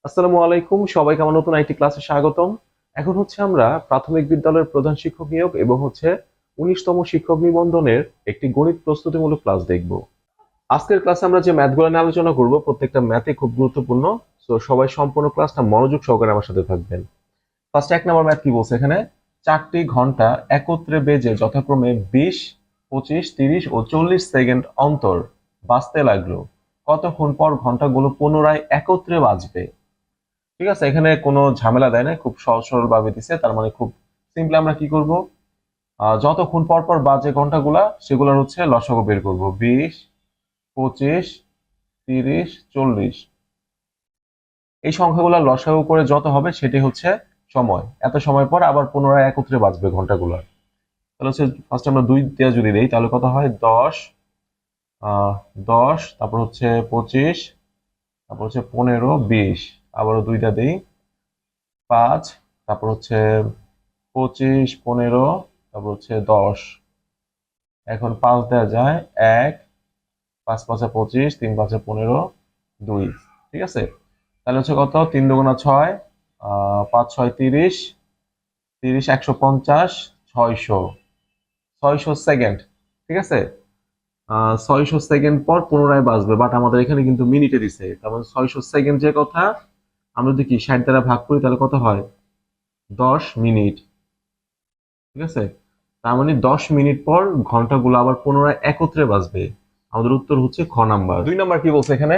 আসসালামু আলাইকুম, সবাইকে আমার নতুন আইটি ক্লাসে স্বাগতম। এখন আমরা প্রাথমিক বিদ্যালয়ের প্রধান শিক্ষক নিয়োগ এবং 19তম শিক্ষক নিবন্ধনের একটি গণিত প্রস্তুতিমূলক ক্লাস দেখব। আজকের ক্লাসে আমরা যে ম্যাথগুলো নিয়ে আলোচনা করব, প্রত্যেকটা ম্যাথই খুব গুরুত্বপূর্ণ। তো সবাই সম্পূর্ণ ক্লাসটা মনোযোগ সহকারে আমার সাথে থাকবেন। ফার্স্ট 1 নম্বর ম্যাথ কি বলছে এখানে? 4টি ঘন্টা একত্রে বেজে যথাক্রমে 20, 25, 30 ও 40 সেকেন্ড অন্তর বাজতে লাগলো। কতক্ষণ পর ঘন্টাগুলো পুনরায় একত্রে বাজবে? ঠিক আছে, এখানে কোনো ঝামেলা দেয় না, খুব সহজ সরল ভাবে দিছে। তার মানে খুব সিম্পলি আমরা কি করব, যতক্ষণ পর পর বাজে ঘন্টাগুলা সেগুলোর লসাগু বের করব। 20, 25, 30, 40, এই সংখ্যাগুলো লসাগু করে যত হবে সেটি সময়। এত সময় পর আবার পুনরায় একত্রে বাজবে ঘন্টাগুলো। তাহলে ফার্স্ট আমরা 2 দিয়ে যদি দেই তাহলে কত হয়? 10, 10, তারপর 25, তারপর 15, 20, আবারও 2টা দেই, 5, তারপর 25, 15, তারপর 10। এখন 5 দেওয়া যায়, 1, 5 5 25, 3 5 15, 2। ঠিক আছে, তাহলে কত? 3 দুগুণা 6, 5 6 30, 30 150, 600, 600 সেকেন্ড। ঠিক আছে, 600 সেকেন্ড পর পুনরায় বাজবে, বাট আমাদের এখানে কিন্তু মিনিটে দিছে। তার মানে 600 সেকেন্ড যে কথা, আমরা যদি কি 60 দ্বারা ভাগ করি তাহলে কত হয়? 10 মিনিট। ঠিক আছে, তার মানে 10 মিনিট পর ঘন্টাগুলো আবার পুনরায় একত্রে বাজবে। আমাদের উত্তর খ নাম্বার। 2 নাম্বার কি বলছে এখানে?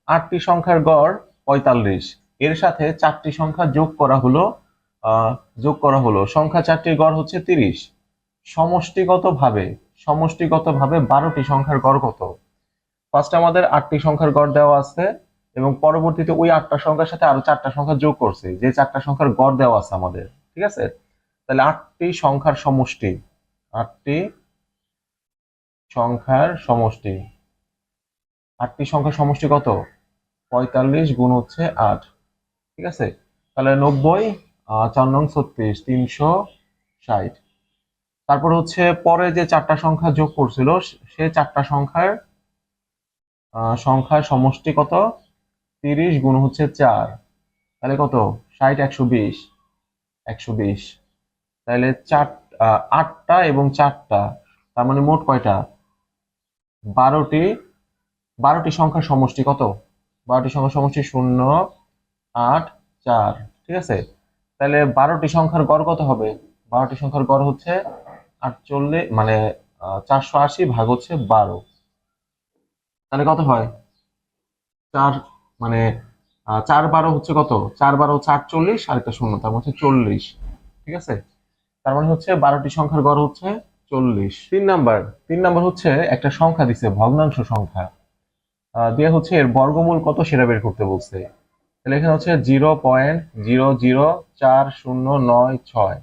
8টি সংখ্যার গড় 45, এর সাথে 4টি সংখ্যা যোগ করা হলো সংখ্যা 4টির গড় 30। সমষ্টিগতভাবে সমষ্টিগতভাবে 12টি সংখ্যার গড় কত? ফার্স্ট আমাদের 8টি সংখ্যার গড় দেওয়া আছে এবং পরবর্তীতে ওই 8টা সংখ্যার সাথে আরো 4টা সংখ্যা যোগ করছে, যে 4টা সংখ্যার গড় দেওয়া আছে আমাদের। ঠিক আছে, তাহলে 8টি সংখ্যার সমষ্টি, 8টি সংখ্যার সমষ্টি, 8টি সংখ্যার সমষ্টি কত? 45 গুণ 8। ঠিক আছে, তাহলে 90, 4 নং 36, 360। তারপর পরে যে 4টা সংখ্যা যোগ করছিল, সে 4টা সংখ্যার সমষ্টি কত? 30 গুণ 4, তাহলে কত? 60, 120, 120। তাহলে 8টা এবং 4টা, তার মানে মোট কয়টা? 12টি। 12টি সংখ্যার সমষ্টি কত? 12টি সংখ্যার সমষ্টি 0, 8, 4। ঠিক আছে, তাহলে 12টি সংখ্যার গড় কত হবে? 12টি সংখ্যার গড় 48, মানে 480 ভাগ 12। তাহলে কত হয়? 4, মানে 4 12 কত? 4 12 48, আর একটা শূন্য, তার মানে 40। ঠিক আছে, তার মানে 12টি সংখ্যার গড় 40। 3 নাম্বার, 3 নাম্বার একটা সংখ্যা দিছে, ভগ্নাংশ সংখ্যা দিয়ে এর বর্গমূল কত সেটা বের করতে বলছে। তাহলে এখানে 0.0040996।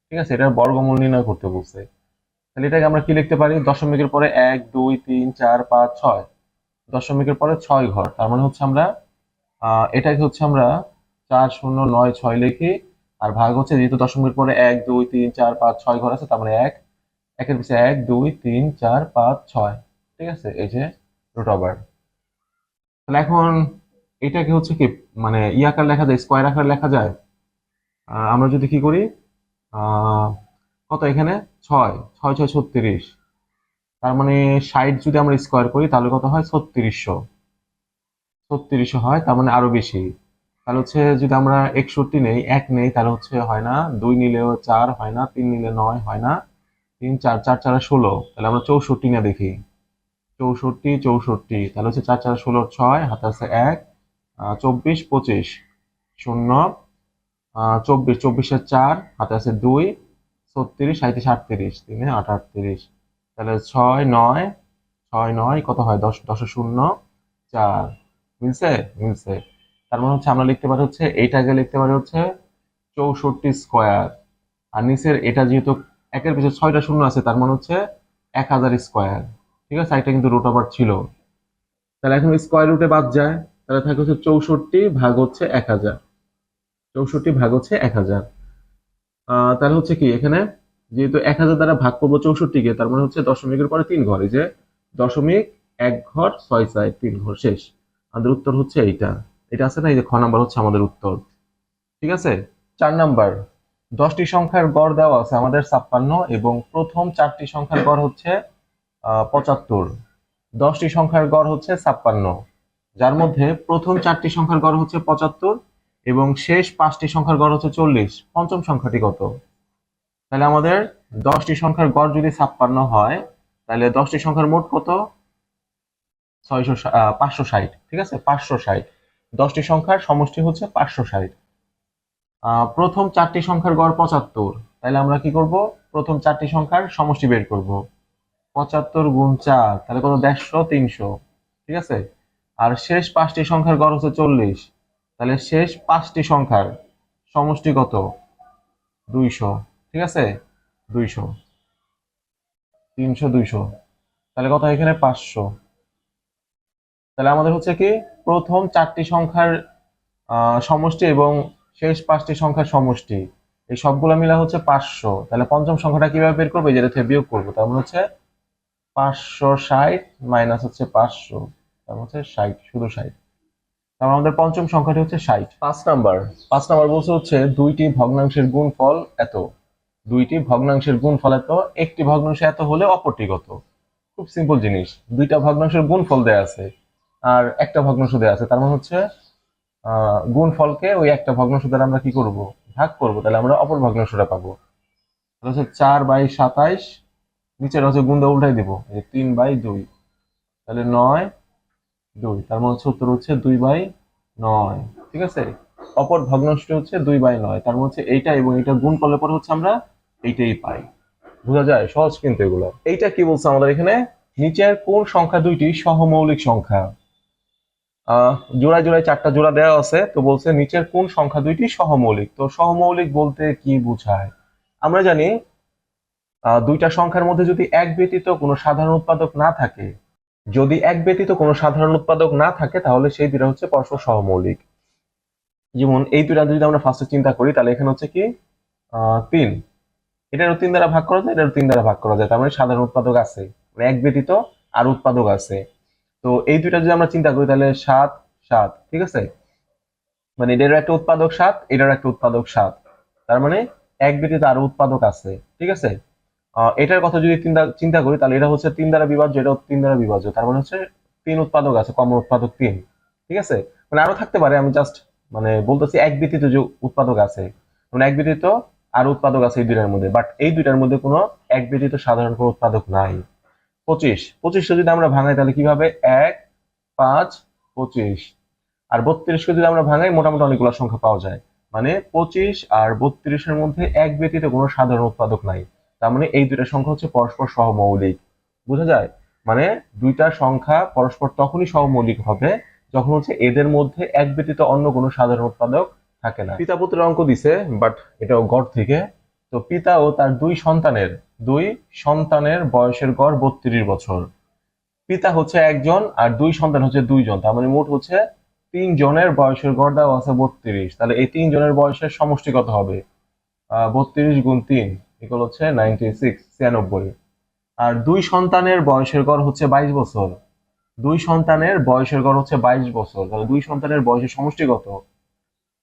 ঠিক আছে, এটার বর্গমূল নির্ণয় করতে বলছে। তাহলে এটাকে আমরা কি লিখতে পারি? দশমিকের পরে 1 2 3 4 5 6, দশমিকের পরে 6 ঘর, তার মানে আমরা এটাকে আমরা 4096 লিখি। আর ভাগ যেহেতু দশমিকের পরে 1 2 3 4 5 6 ঘর আছে, তার মানে 1, একের পিছে 1 2 3 4 5 6। ঠিক আছে, এই যে রুট ওভার। তাহলে এখন এটাকে কি, মানে আকার লেখা যায়, স্কয়ার আকার লেখা যায়। আমরা যদি কি করি, আহ কত এখানে? 6, 6 6 36, তার মানে 60 যদি আমরা স্কয়ার করি তাহলে কত হয়? 3600। 3600 হয়, তার মানে আরো বেশি। তাহলে যদি আমরা 61 নেই, 1 নেই, তাহলে হয় না। 2 নিলেও 4 হয় না, 3 নিলে 9 হয় না, 3 4 4 4 16। তাহলে আমরা 64 না দেখি, 64 64, তাহলে 4 4 16 6, হাতে আছে 1, 24 25, 0, 24 24 এর 4, হাতে আছে 2, 36 37 38, 3 8 38। তাহলে 6 9, 6 9 কত হয়? 10 10 শূন্য 4। মিলছে? মিলছে। তার মানে আমরা লিখতে পারি এইটাকে লিখতে পারি 64 স্কয়ার। আর নিচের এটা যেহেতু একের পিছনে 6টা শূন্য আছে, তার মানে 1000 স্কয়ার। ঠিক আছে, এটা কিন্তু রুট ওভার ছিল। তাহলে এখন স্কয়ার রুটে বাদ যায়, তাহলে থাকে 64 ভাগ 1000, 64 ভাগ 1000। তাহলে কি এখানে, যেহেতু 1000 দ্বারা ভাগ করবো 64 কে, তার মানে দশমিকের পরে 3 ঘর, এই যে দশমিক 1 ঘর 6 4 3 ঘর শেষ। আমাদের উত্তর এইটা। এটা আছে না, এই যে খ নাম্বার হচ্ছে আমাদের উত্তর। ঠিক আছে। 4 নাম্বার, 10টি সংখ্যার গড় দেওয়া আছে আমাদের 56 এবং প্রথম 4টি সংখ্যার গড় হচ্ছে 75। 10টি সংখ্যার গড় হচ্ছে 56, যার মধ্যে প্রথম 4টি সংখ্যার গড় হচ্ছে 75 এবং শেষ 5টি সংখ্যার গড় হচ্ছে 40। পঞ্চম সংখ্যাটি কত? তাহলে আমাদের 10টি সংখ্যার গড় যদি 56 হয়, তাহলে 10টি সংখ্যার মোট কত? 560। ঠিক আছে, 560। 10টি সংখ্যার সমষ্টি হচ্ছে 560। প্রথম 4টি সংখ্যার গড় 75, তাহলে আমরা কি করব? প্রথম 4টি সংখ্যার সমষ্টি বের করব। 75 গুণ 4, তাহলে কত? 150, 300। ঠিক আছে। আর শেষ 5টি সংখ্যার গড় হচ্ছে 40, তাহলে শেষ 5টি সংখ্যার সমষ্টি কত? 200। ঠিক আছে, 200, 300, 200, তাহলে কত এখানে? 500। তাহলে আমাদের হচ্ছে কি, প্রথম 4টি সংখ্যার সমষ্টি এবং শেষ 5টি সংখ্যার সমষ্টি, এই সবগুলো মিলা হচ্ছে 500। তাহলে পঞ্চম সংখ্যাটা কিভাবে বের করবো? যেটা থেকে বিয়োগ করবো। তার মানে হচ্ছে 560 মাইনাস হচ্ছে 500, তার মানে হচ্ছে 60, শুধু 60। তাহলে আমাদের পঞ্চম সংখ্যাটি হচ্ছে 60। 5 নাম্বার বলছে হচ্ছে দুইটি ভগ্নাংশের গুণফল এত। দুইটি ভগ্নাংশের গুণফল এত, একটি ভগ্নাংশ এত হলে অপরটি কত? খুব সিম্পল জিনিস, দুইটা ভগ্নাংশের গুণফল দেয়া আছে আর একটা ভগ্নাংশ দেয়া আছে, তার মানে হচ্ছে গুণফলকে ওই একটা ভগ্নাংশ দ্বারা আমরা কি করব? ভাগ করব, তাহলে আমরা অপর ভগ্নাংশটা পাবো। তাহলে হচ্ছে 4/27, নিচের হচ্ছে গুণ দিয়ে উল্টাই দিব, 3/2, তাহলে 9/2, তার মানে হচ্ছে উত্তর হচ্ছে 2/9। ঠিক আছে, অপর ভগ্নাংশটি হচ্ছে 2/9, তার মানে হচ্ছে এইটা এবং এইটা গুণ করলে পরে হচ্ছে আমরা এইটাই পাই। বোঝা যায়? সহজ কিন্তু এগুলো। এইটা কি বলছে আমাদের এখানে? নিচের কোন সংখ্যা দুইটি সহমৌলিক সংখ্যা? জোড়ায় জোড়ায় 4টা জোড়া দেওয়া আছে, তো বলছে নিচের কোন সংখ্যা দুইটি সহমৌলিক। তো সহমৌলিক বলতে কি বোঝায়? আমরা জানি দুইটা সংখ্যার মধ্যে যদি এক ব্যতীত কোনো সাধারণ উৎপাদক না থাকে, যদি এক ব্যতীত কোনো সাধারণ উৎপাদক না থাকে তাহলে সেই দুইটা হচ্ছে পরস্পর সহমৌলিক। যেমন এই দুইটা যদি আমরা ফার্স্টে চিন্তা করি, তাহলে এখানে হচ্ছে কি 3, এটারও 3 দ্বারা ভাগ করা যায়, এটারও 3 দ্বারা ভাগ করা যায়, তার মানে সাধারণ উৎপাদক আছে, মানে এক ব্যতীত আর উৎপাদক আছে। তো এই দুইটা যদি আমরা চিন্তা করি তাহলে 7, 7। ঠিক আছে, মানে এটারও একটা উৎপাদক 7, এটারও একটা উৎপাদক 7, তার মানে এক ব্যতীত আরো উৎপাদক আছে। ঠিক আছে, এটার কথা যদি চিন্তা করি তাহলে এটা হচ্ছে 3 দ্বারা বিভাজ্য, এটাও 3 দ্বারা বিভাজ্য, তার মানে হচ্ছে 3 উৎপাদক আছে, কমন উৎপাদক 3। ঠিক আছে, মানে আরো থাকতে পারে, আমি জাস্ট মানে বলতেছি এক ব্যতীত যে উৎপাদক আছে, মানে এক ব্যতীত আর উৎপাদক আছে এই দুইটার মধ্যে, বাট এই দুইটার মধ্যে কোনো এক ব্যতীত সাধারণ কোনো উৎপাদক নাই। 25টা যদি আমরা ভাঙাই তাহলে কিভাবে? 1, 5, 25। আর 32কে যদি আমরা ভাঙাই মোটামুটি অনেকগুলো সংখ্যা পাওয়া যায়, মানে 25 আর 32-এর মধ্যে এক ব্যতীত কোনো সাধারণ উৎপাদক নাই, তার মানে এই দুইটা সংখ্যা হচ্ছে পরস্পর সহমৌলিক। বোঝা যায়? মানে দুইটা সংখ্যা পরস্পর তখনই সহমৌলিক হবে যখন হচ্ছে এদের মধ্যে এক ব্যতীত অন্য কোনো সাধারণ উৎপাদক থাকে না। পিতা পুত্রের অঙ্ক দিছে, বাট এটাও গড় থেকে। তো পিতা ও তার দুই সন্তানের বয়সের গড় 32 বছর। পিতা হচ্ছে একজন আর দুই সন্তান হচ্ছে 2 জন, তার মানে মোট হচ্ছে 3 জনের বয়সের গড় দেওয়া আছে 32। তাহলে এই 3 জনের বয়সের সমষ্টি কত হবে? 32 গুণ 3 ইকুয়াল হচ্ছে 96। আর দুই সন্তানের বয়সের গড় হচ্ছে 22 বছর। দুই সন্তানের বয়সের গড় হচ্ছে 22 বছর, তাহলে দুই সন্তানের বয়সের সমষ্টি কত?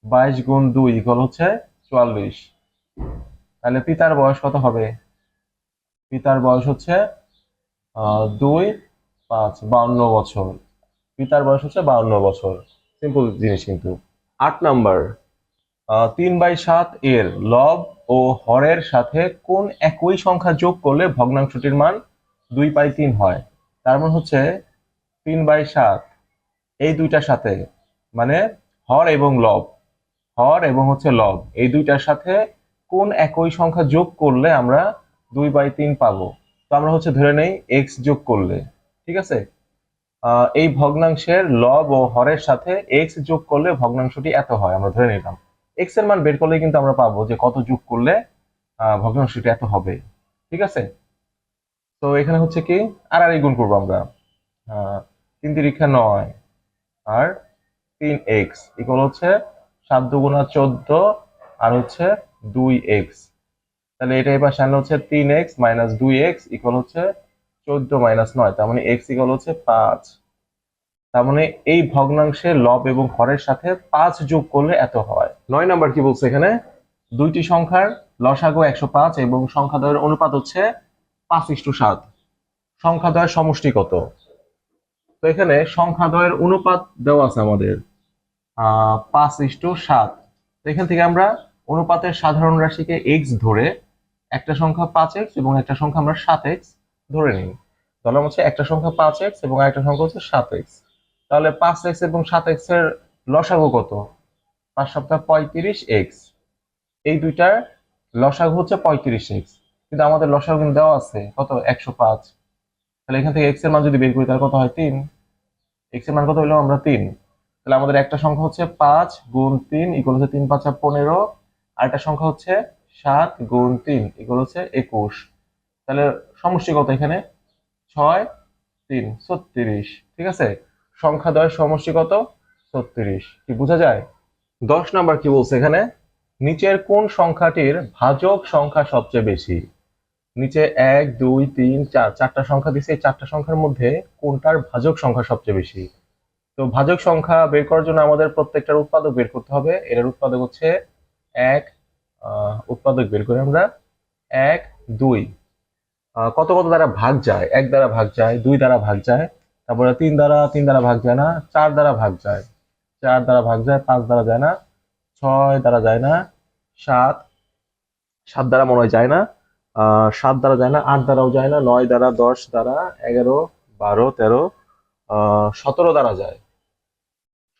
22 গুণ 2 ইকুয়াল হচ্ছে 44। তাহলে পিতার বয়স কত হবে? পিতার বয়স হচ্ছে 2, 5, 52 বছর। পিতার বয়স হচ্ছে 52 বছর। সিম্পল জিনিস কিন্তু। 8 নাম্বার, 3/7 এর লব ও হরের সাথে কোন একই সংখ্যা যোগ করলে ভগ্নাংশটির মান 2/3 হয়? তার মানে হচ্ছে 3/7 এই দুইটার সাথে, মানে হর এবং লব, হর এবং হচ্ছে লব এই দুইটার সাথে কোন একই সংখ্যা যোগ করলে আমরা 2/3 পাবো? তো আমরা হচ্ছে ধরে নেই এক্স যোগ করলে। ঠিক আছে, এই ভগ্নাংশের লব ও হরের সাথে এক্স যোগ করলে ভগ্নাংশটি এত হয়, আমরা ধরে নিলাম। এক্স এর মান বের করলে কিন্তু আমরা পাবো যে কত যোগ করলে ভগ্নাংশটি এত হবে। ঠিক আছে, তো এখানে হচ্ছে কি আর গুণ করবো আমরা। 3×9 আর 3x ইকুয়াল হচ্ছে 7×2 = 14 আর হচ্ছে 2x। তাহলে এটা এবার সামনে হচ্ছে 3x মাইনাস 2x ইকুয়াল হচ্ছে 14 - 9, তার মানে x ইকুয়াল হচ্ছে 5। তার মানে এই ভগ্নাংশে লব এবং হরের সাথে 5 যোগ করলে এত হয়। 9 নাম্বার কি বলছে এখানে, দুইটি সংখ্যার লসাগু 105 এবং সংখ্যাদ্বয়ের অনুপাত হচ্ছে 5:7। সংখ্যাদ্বয়ের সমষ্টি কত? তো এখানে সংখ্যাদ্বয়ের অনুপাত দেওয়া আছে আমাদের 5:7। এখান থেকে আমরা অনুপাতের সাধারণ রাশিকে এক্স ধরে একটা সংখ্যা 5x এবং একটা সংখ্যা আমরা 7x ধরে নিই। তাহলে হচ্ছে একটা সংখ্যা 5x এবং আরেকটা সংখ্যা হচ্ছে 7x। তাহলে 5x এবং 7x এর লসাগু কত? 5 সপ্তাহ 35x। এই দুইটার লসাগু হচ্ছে 35x, কিন্তু আমাদের লসাগু কিন্তু দেওয়া আছে কত? 105। তাহলে এখান থেকে x এর মান যদি বের করি তাহলে কত হয়? 3। x এর মান কত হলো? আমরা 3। তাহলে আমাদের একটা সংখ্যা হচ্ছে 5 গুণ 3 ইকুয়াল হচ্ছে 3 5 15, আর একটা সংখ্যা হচ্ছে 7 গুণ 3 ইকুয়াল হচ্ছে 21। তাহলে সমষ্টি কত এখানে? 6 3 36। ঠিক আছে, সংখ্যা দ্বয়ের সমষ্টি কত? 36। কি বোঝা যায়? 10 নাম্বার কি বলছে এখানে, নিচের কোন সংখ্যাটির ভাজক সংখ্যা সবচেয়ে বেশি? নিচে 1 2 3 4 চারটা সংখ্যা দিছে, এই চারটা সংখ্যার মধ্যে কোনটার ভাজক সংখ্যা সবচেয়ে বেশি? তো ভাজক সংখ্যা বের করার জন্য আমাদের প্রত্যেকটার উৎপাদক বের করতে হবে। এর উৎপাদক হচ্ছে 1, উৎপাদক বের করে আমরা 1 2। কত কত দ্বারা ভাগ যায়? 1 দ্বারা ভাগ যায়, 2 দ্বারা ভাগ যায়, তারপরে 3 দ্বারা ভাগ যায় না, 4 দ্বারা ভাগ যায়, 4 দ্বারা ভাগ যায়, 5 দ্বারা যায় না, 6 দ্বারা যায় না, 7 7 দ্বারা মনে হয় যায় না, 7 দ্বারা যায় না, 8 দ্বারাও যায় না, 9 দ্বারা, 10 দ্বারা, 11 12 13, 17 দ্বারা যায়।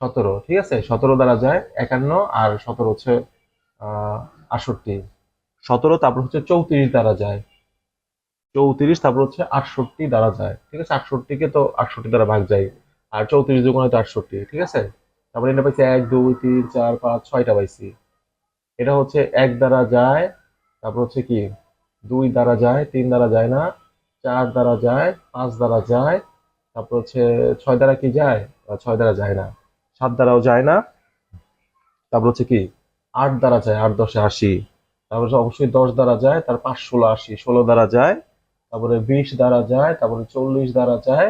17, ঠিক আছে, 17 দ্বারা যায় 51, আর 17 হচ্ছে 68। 17 তারপর হচ্ছে 34 দ্বারা যায়, 34 তারপর হচ্ছে 68 দ্বারা যায়। ঠিক আছে, 68 কে তো 68 দ্বারা ভাগ যায়, আর 34 দুগুণ হয় তো 68। ঠিক আছে, তারপরে এটা পাইছি 1 2 3 4 5 6টা পাইছি। এটা হচ্ছে 1 দ্বারা যায়, তারপর হচ্ছে কি 2 দ্বারা যায়, 3 দ্বারা যায় না, 4 দ্বারা যায়, 5 দ্বারা যায়, তারপর হচ্ছে 6 দ্বারা কি যায়? 6 দ্বারা যায় না, 7 দ্বারাও যায় না, তারপর হচ্ছে কি 8 দ্বারা যায়, 8 10 80, তারপর হচ্ছে অবশ্যই 10 দ্বারা যায়, তার 5 16 80, 16 দ্বারা যায়, তারপরে 20 দ্বারা যায়, তারপরে 40 দ্বারা যায়,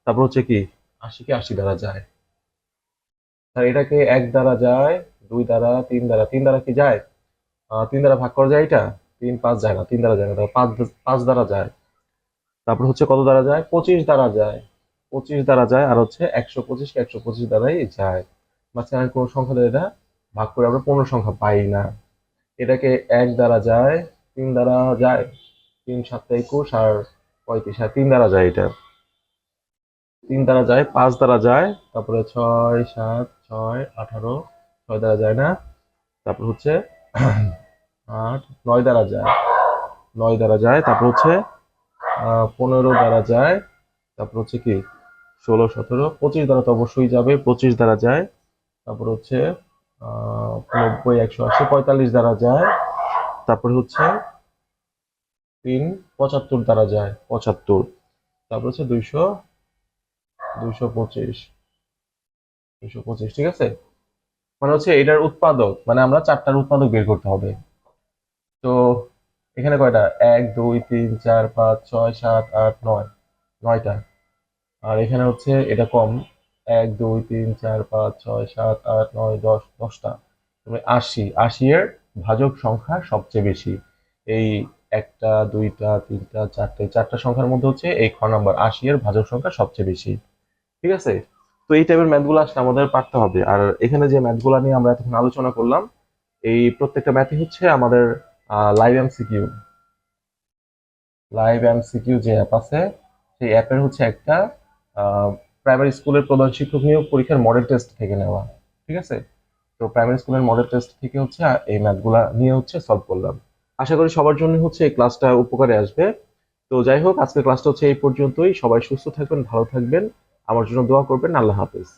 তারপর হচ্ছে কি 80 কে 80 দ্বারা যায়। আর এটাকে 1 দ্বারা যায়, 2 দ্বারা, 3 দ্বারা, 3 দ্বারা কি যায়? 3 দ্বারা ভাগ করা যায় এটা? 3 5 যায় না, 3 দ্বারা যায় না, তারপর 5 দ্বারা যায়, তারপর হচ্ছে কত দ্বারা যায়? 25 দ্বারা যায়, 25 দ্বারা যায়, আর হচ্ছে 125 কে 125 দ্বারাই যায়। মাঝখানে কোন সংখ্যা দিয়ে এটা ভাগ করে আমরা পূর্ণ সংখ্যা পাই না। এটাকে 1 দ্বারা যায়, 3 দ্বারা যায়, 3 7 21 আর 35, আর 3 দ্বারা যায় এটা, 3 দ্বারা যায়, 5 দ্বারা যায়, তারপরে 6 7 6 18, 6 দ্বারা যায় না, তারপর হচ্ছে 8 9 দ্বারা যায়, 9 দ্বারা যায়, তারপর হচ্ছে 15 দ্বারা যায়, তারপর হচ্ছে কি 16 17, 25 দ্বারা তো অবশ্যই যাবে, 25 দ্বারা যায়, তারপর হচ্ছে 90 180 45 দ্বারা যায়, তারপর হচ্ছে 3 75 দ্বারা যায়, 75, তারপর হচ্ছে 200 225 225। ঠিক আছে, মানে হচ্ছে এটার উৎপাদক, মানে আমরা চারটার উৎপাদক বের করতে হবে। তো এখানে কয়টা? 1 2 3 4 5 6 7 8 9, 9টা। আর এখানে হচ্ছে এটা কম, 1 2 3 4 5 6 7 8 9 10, 10টা। তবে 80, 80 এর ভাজক সংখ্যা সবচেয়ে বেশি। এই একটা, দুইটা, তিনটা, চারটে, চারটা সংখ্যার মধ্যে হচ্ছে এই খ নাম্বার 80 এর ভাজক সংখ্যা সবচেয়ে বেশি। ঠিক আছে, তো এই টাইপের ম্যাথগুলো আসলে আমাদের পারতে হবে। আর এখানে যে ম্যাথগুলো নিয়ে আমরা এতক্ষণ আলোচনা করলাম, এই প্রত্যেকটা ম্যাথই হচ্ছে আমাদের লাইভ এমসিকিউ। লাইভ এমসিকিউ যে অ্যাপ আছে, সেই অ্যাপের হচ্ছে একটা প্রাইমারি স্কুলের প্রধান শিক্ষক নিয়োগ পরীক্ষার মডেল টেস্ট থেকে নেওয়া। ঠিক আছে, তো প্রাইমারি স্কুলের মডেল টেস্ট থেকে হচ্ছে এই ম্যাথগুলা নিয়ে হচ্ছে সলভ করলাম। আশা করি সবার জন্য হচ্ছে এই ক্লাসটা উপকারে আসবে। তো যাই হোক, আজকের ক্লাসটা হচ্ছে এই পর্যন্তই। সবাই সুস্থ থাকবেন, ভালো থাকবেন, আমার জন্য দোয়া করবেন। আল্লাহ হাফেজ।